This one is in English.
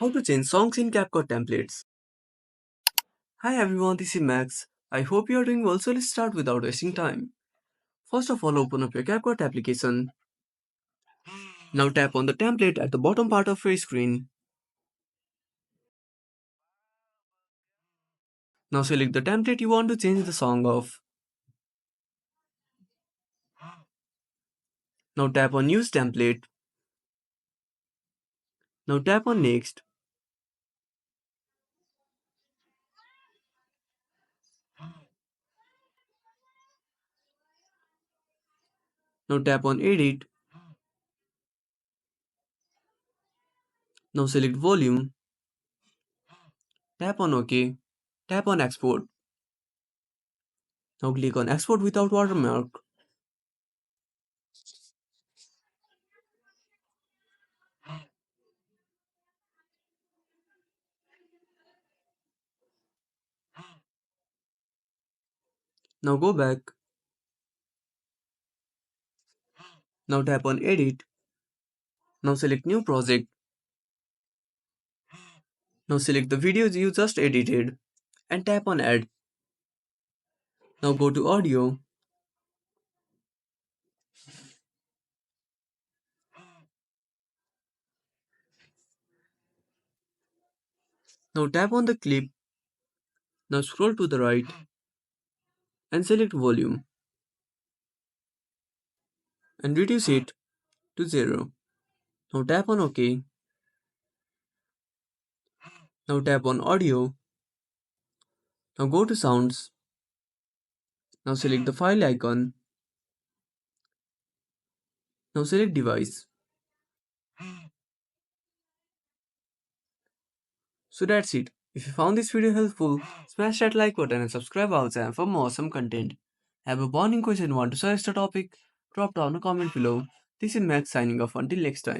How to change songs in Capcut templates. Hi everyone, this is Max. I hope you are doing well, so let's start without wasting time. First of all, open up your Capcut application. Now tap on the template at the bottom part of your screen. Now select the template you want to change the song of. Now tap on Use Template. Now tap on Next. Now tap on Edit. Now select Volume. Tap on OK. Tap on Export. Now click on Export without watermark. Now go back. Now tap on Edit. Now select New Project. Now select the videos you just edited and tap on Add. Now go to Audio. Now tap on the clip. Now scroll to the right and select volume and reduce it to 0. Now tap on OK. Now tap on audio. Now go to sounds. Now select the file icon. Now select device. So that's it. If you found this video helpful, smash that like button and subscribe our channel for more awesome content. Have a burning question and want to suggest a topic? Drop down a comment below. This is Max signing off until next time.